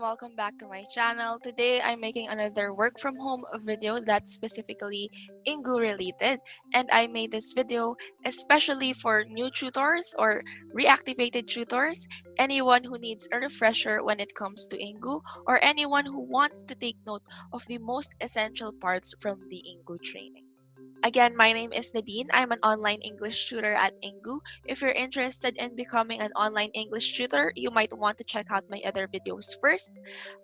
welcome back to my channel. Today I'm making another work from home video that's specifically Engoo related, and I made this video especially for new tutors or reactivated tutors, anyone who needs a refresher when it comes to Engoo, or anyone who wants to take note of the most essential parts from the Engoo training. Again, my name is Nadine. I'm an online English tutor at Engoo. If you're interested in becoming an online English tutor, you might want to check out my other videos first.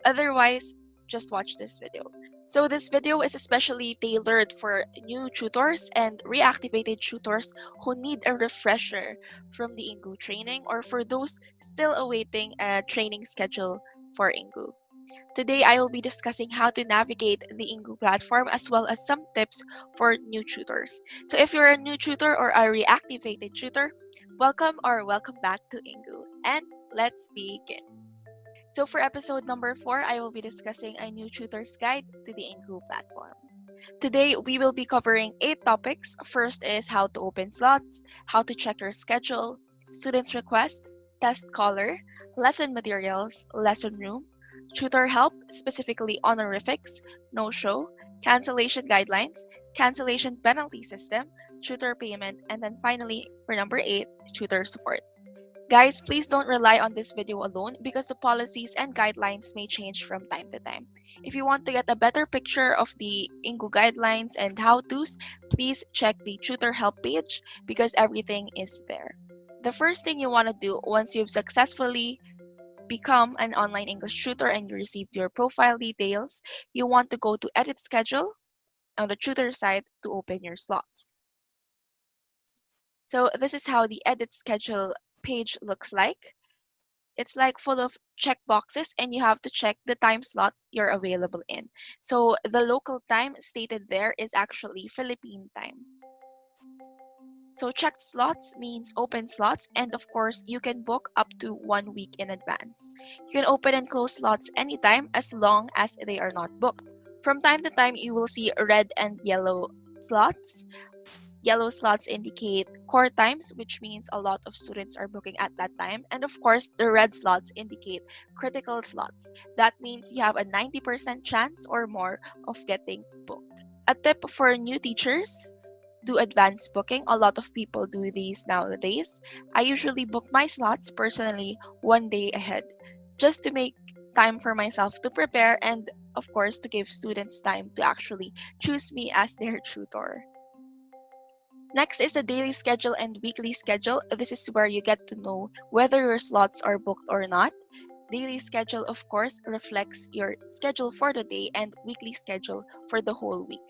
Otherwise, just watch this video. So this video is especially tailored for new tutors and reactivated tutors who need a refresher from the Engoo training, or for those still awaiting a training schedule for Engoo. Today, I will be discussing how to navigate the Engoo platform as well as some tips for new tutors. So if you're a new tutor or a reactivated tutor, welcome back to Engoo. And let's begin. So for episode number 4, I will be discussing a new tutor's guide to the Engoo platform. Today, we will be covering 8 topics. First is how to open slots, how to check your schedule, students' request, test caller, lesson materials, lesson room, tutor help, specifically honorifics, no-show, cancellation guidelines, cancellation penalty system, tutor payment, and then finally, for number 8, tutor support. Guys, please don't rely on this video alone because the policies and guidelines may change from time to time. If you want to get a better picture of the Engoo guidelines and how-tos, please check the tutor help page because everything is there. The first thing you want to do once you've successfully become an online English tutor and you received your profile details, you want to go to Edit Schedule on the tutor side to open your slots. So this is how the Edit Schedule page looks like. It's like full of checkboxes and you have to check the time slot you're available in. So the local time stated there is actually Philippine time. So checked slots means open slots, and of course you can book up to 1 week in advance. You can open and close slots anytime as long as they are not booked. From time to time you will see red and yellow slots. Yellow slots indicate core times, which means a lot of students are booking at that time. And of course, the red slots indicate critical slots. That means you have a 90% chance or more of getting booked. A tip for new teachers: do advanced booking. A lot of people do these nowadays. I usually book my slots personally 1 day ahead, just to make time for myself to prepare and, of course, to give students time to actually choose me as their tutor. Next is the daily schedule and weekly schedule. This is where you get to know whether your slots are booked or not. Daily schedule, of course, reflects your schedule for the day, and weekly schedule for the whole week.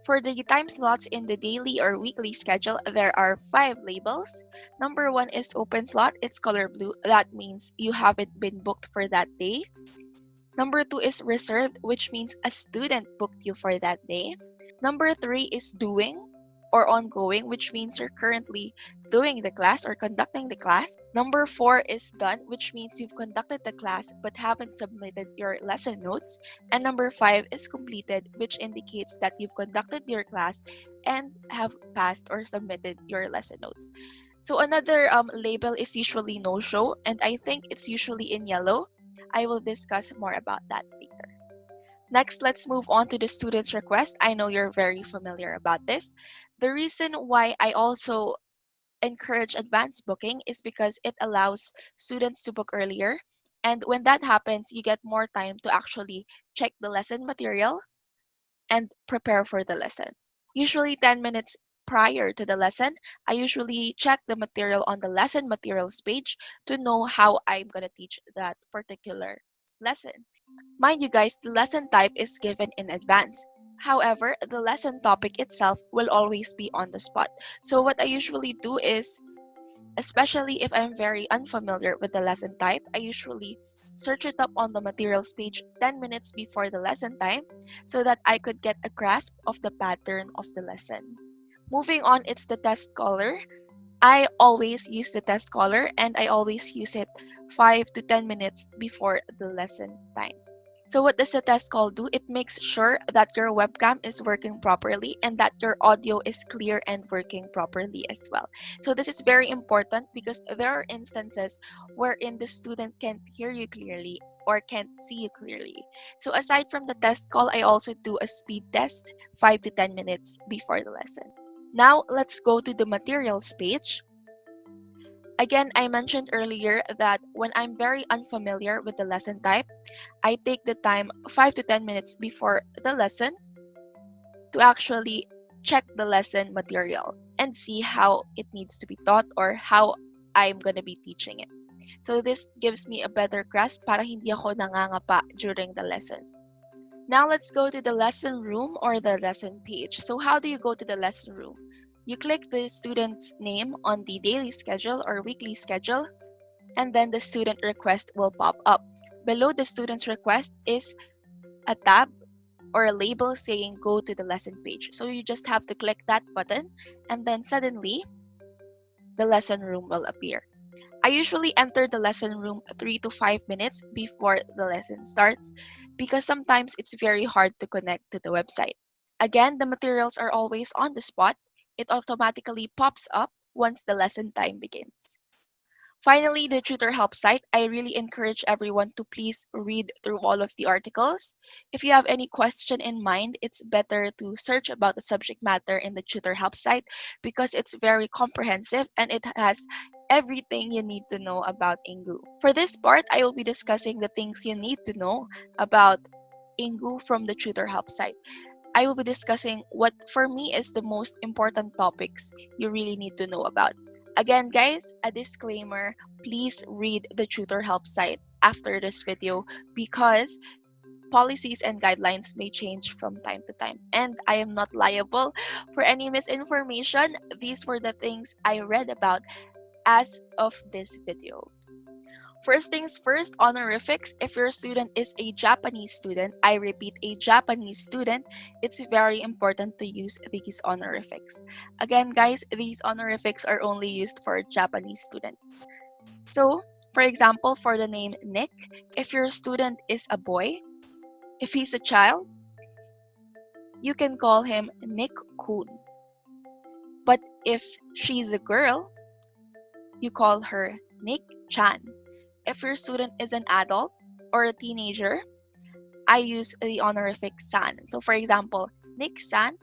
For the time slots in the daily or weekly schedule, there are 5 labels. Number 1 is open slot. It's color blue. That means you haven't been booked for that day. Number 2 is reserved, which means a student booked you for that day. Number 3 is doing or ongoing, which means you're currently doing the class or conducting the class. Number 4 is done, which means you've conducted the class but haven't submitted your lesson notes. And number 5 is completed, which indicates that you've conducted your class and have passed or submitted your lesson notes. So another label is usually no-show, and I think it's usually in yellow. I will discuss more about that later. Next, let's move on to the student's request. I know you're very familiar about this. The reason why I also encourage advanced booking is because it allows students to book earlier. And when that happens, you get more time to actually check the lesson material and prepare for the lesson. Usually 10 minutes prior to the lesson, I usually check the material on the lesson materials page to know how I'm going to teach that particular lesson. Mind you guys, the lesson type is given in advance. However, the lesson topic itself will always be on the spot. So what I usually do is, especially if I'm very unfamiliar with the lesson type, I usually search it up on the materials page 10 minutes before the lesson time so that I could get a grasp of the pattern of the lesson. Moving on, it's the test caller. I always use the test caller and I always use it 5 to 10 minutes before the lesson time. So what does the test call do? It makes sure that your webcam is working properly and that your audio is clear and working properly as well. So this is very important because there are instances wherein the student can't hear you clearly or can't see you clearly. So aside from the test call, I also do a speed test 5 to 10 minutes before the lesson. Now, let's go to the materials page. Again, I mentioned earlier that when I'm very unfamiliar with the lesson type, I take the time 5 to 10 minutes before the lesson to actually check the lesson material and see how it needs to be taught or how I'm going to be teaching it. So this gives me a better grasp para hindi ako nangangapa during the lesson. Now let's go to the lesson room or the lesson page. So how do you go to the lesson room? You click the student's name on the daily schedule or weekly schedule, and then the student request will pop up. Below the student's request is a tab or a label saying go to the lesson page. So you just have to click that button, and then suddenly the lesson room will appear. I usually enter the lesson room 3 to 5 minutes before the lesson starts because sometimes it's very hard to connect to the website. Again, the materials are always on the spot. It automatically pops up once the lesson time begins. Finally, the tutor help site. I really encourage everyone to please read through all of the articles. If you have any question in mind, it's better to search about the subject matter in the tutor help site because it's very comprehensive and it has everything you need to know about Engoo. For this part, I will be discussing the things you need to know about Engoo from the tutor help site. I will be discussing what for me is the most important topics you really need to know about. Again, guys, a disclaimer, please read the tutor help site after this video because policies and guidelines may change from time to time. And I am not liable for any misinformation. These were the things I read about as of this video. First things first, honorifics. If your student is a Japanese student, I repeat, a Japanese student, it's very important to use these honorifics. Again, guys, these honorifics are only used for Japanese students. So, for example, for the name Nick, if your student is a boy, if he's a child, you can call him Nick-kun. But if she's a girl, you call her Nick-chan. If your student is an adult or a teenager, I use the honorific san. So for example, Nick-san,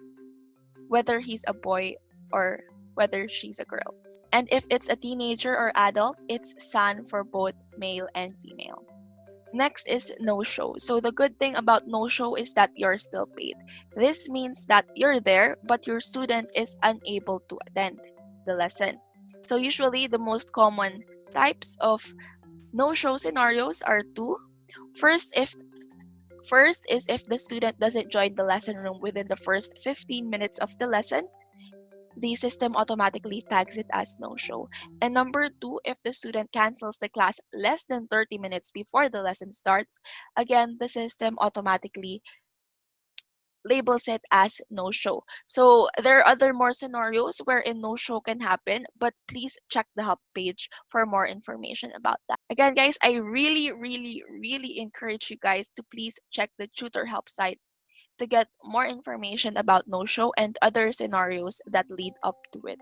whether he's a boy or whether she's a girl. And if it's a teenager or adult, it's san for both male and female. Next is no-show. So the good thing about no-show is that you're still paid. This means that you're there, but your student is unable to attend the lesson. So usually the most common types of no-show scenarios are two. First is if the student doesn't join the lesson room within the first 15 minutes of the lesson, the system automatically tags it as no-show. And number two, if the student cancels the class less than 30 minutes before the lesson starts, again, the system automatically labels it as no-show. So there are other more scenarios wherein no-show can happen, but please check the help page for more information about that. Again, guys, I really encourage you guys to please check the tutor help site to get more information about no-show and other scenarios that lead up to it.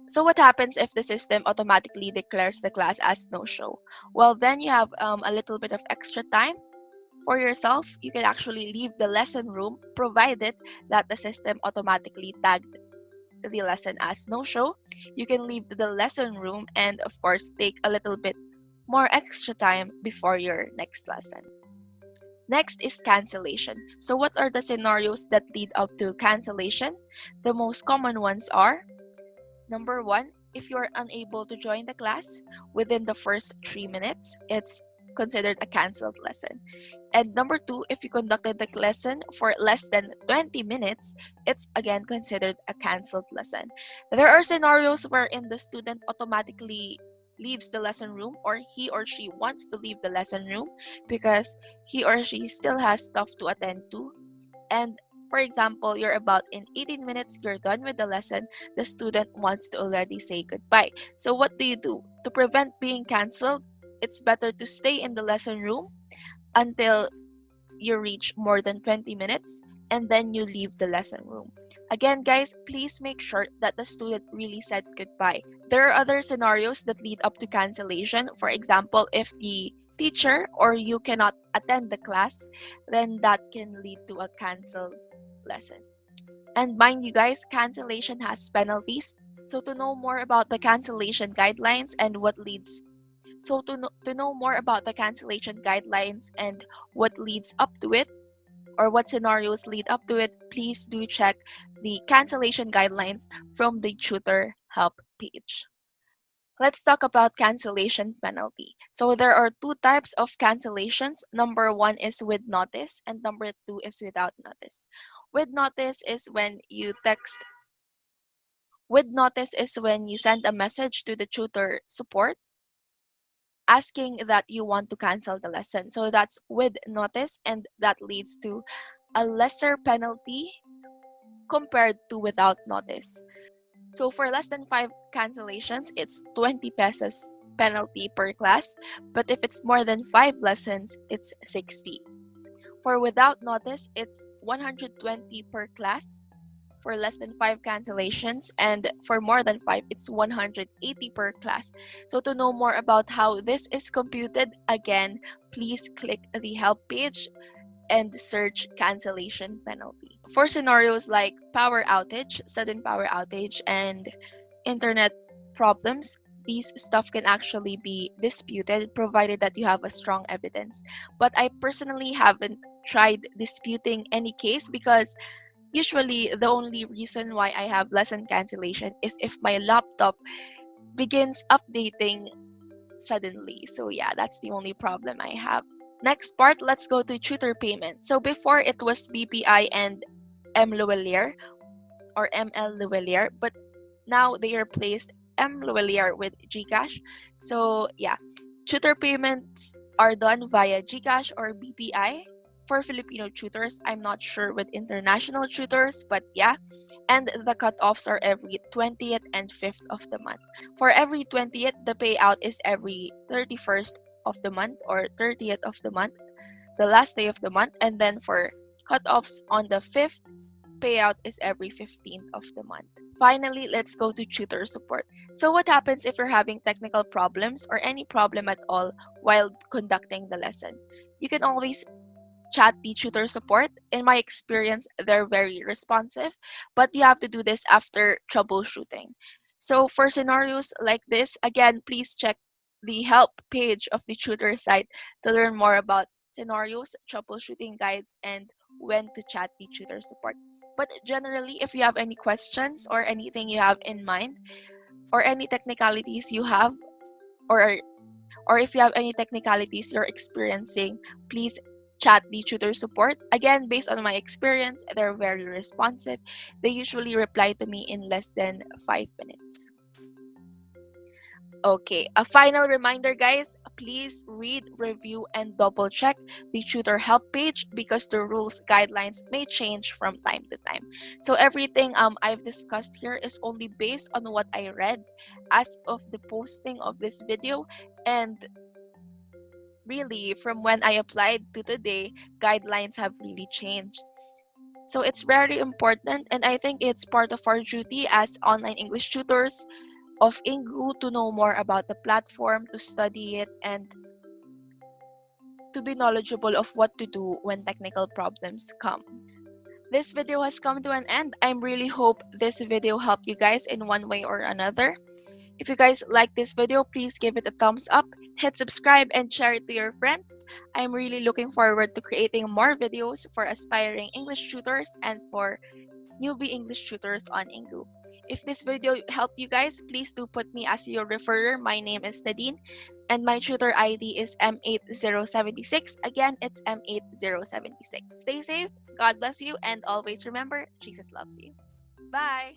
So what happens if the system automatically declares the class as no-show? Well, then you have a little bit of extra time for yourself. You can actually leave the lesson room provided that the system automatically tagged the lesson as no-show. You can leave the lesson room and of course take a little bit more extra time before your next lesson. Next is cancellation. So what are the scenarios that lead up to cancellation? The most common ones are: number one, if you are unable to join the class within the first 3 minutes, it's considered a cancelled lesson. And number two, if you conducted the lesson for less than 20 minutes, it's again considered a cancelled lesson. There are scenarios wherein the student automatically leaves the lesson room or he or she wants to leave the lesson room because he or she still has stuff to attend to. And for example, you're about in 18 minutes, you're done with the lesson, the student wants to already say goodbye. So what do? To prevent being cancelled, it's better to stay in the lesson room until you reach more than 20 minutes and then you leave the lesson room. Again, guys, please make sure that the student really said goodbye. There are other scenarios that lead up to cancellation. For example, if the teacher or you cannot attend the class, then that can lead to a canceled lesson. And mind you guys, cancellation has penalties. So to know more about the cancellation guidelines and what leads to know more about the cancellation guidelines and what leads up to it, or what scenarios lead up to it, please do check the cancellation guidelines from the tutor help page. Let's talk about cancellation penalty. So there are two types of cancellations. Number one is with notice, and number two is without notice. With notice is when you text. With notice is when you send a message to the tutor support asking that you want to cancel the lesson. So that's with notice, and that leads to a lesser penalty compared to without notice. So for less than 5 cancellations, it's 20 pesos penalty per class, but if it's more than 5 lessons, it's 60. For without notice, it's 120 per class for less than 5 cancellations, and for more than 5, it's 180 per class. So to know more about how this is computed, again, please click the help page and search cancellation penalty. For scenarios like power outage, sudden power outage, and internet problems, these stuff can actually be disputed provided that you have a strong evidence. But I personally haven't tried disputing any case because usually the only reason why I have lesson cancellation is if my laptop begins updating suddenly. So yeah, that's the only problem I have. Next part, let's go to tutor payment. So before it was BPI and M. Luwelier or ML Luwelier, but now they replaced M. Luwelier with GCash. So yeah, tutor payments are done via GCash or BPI. For Filipino tutors, I'm not sure with international tutors, but yeah. And the cutoffs are every 20th and 5th of the month. For every 20th, the payout is every 31st of the month or 30th of the month, the last day of the month. And then for cutoffs on the 5th, payout is every 15th of the month. Finally, let's go to tutor support. So what happens if you're having technical problems or any problem at all while conducting the lesson? You can always chat the tutor support. In my experience, they're very responsive, but you have to do this after troubleshooting. So for scenarios like this, again, please check the help page of the tutor site to learn more about scenarios, troubleshooting guides, and when to chat the tutor support. But generally, if you have any questions or anything you have in mind, or any technicalities you have, or or if you have any technicalities you're experiencing, please chat the tutor support. Again, based on my experience, they're very responsive. They usually reply to me in less than 5 minutes. Okay, a final reminder, guys, please read, review, and double check the tutor help page because the rules guidelines may change from time to time. So everything I've discussed here is only based on what I read as of the posting of this video, and really from when I applied to today, guidelines have really changed. So it's very important, and I think it's part of our duty as online English tutors of Engoo to know more about the platform, to study it, and to be knowledgeable of what to do when technical problems come. This video has come to an end. I really hope this video helped you guys in one way or another. If you guys like this video, please give it a thumbs up, hit subscribe, and share it to your friends. I'm really looking forward to creating more videos for aspiring English tutors and for newbie English tutors on Engoo. If this video helped you guys, please do put me as your referrer. My name is Nadine, and my tutor ID is M8076. Again, it's M8076. Stay safe, God bless you, and always remember, Jesus loves you. Bye!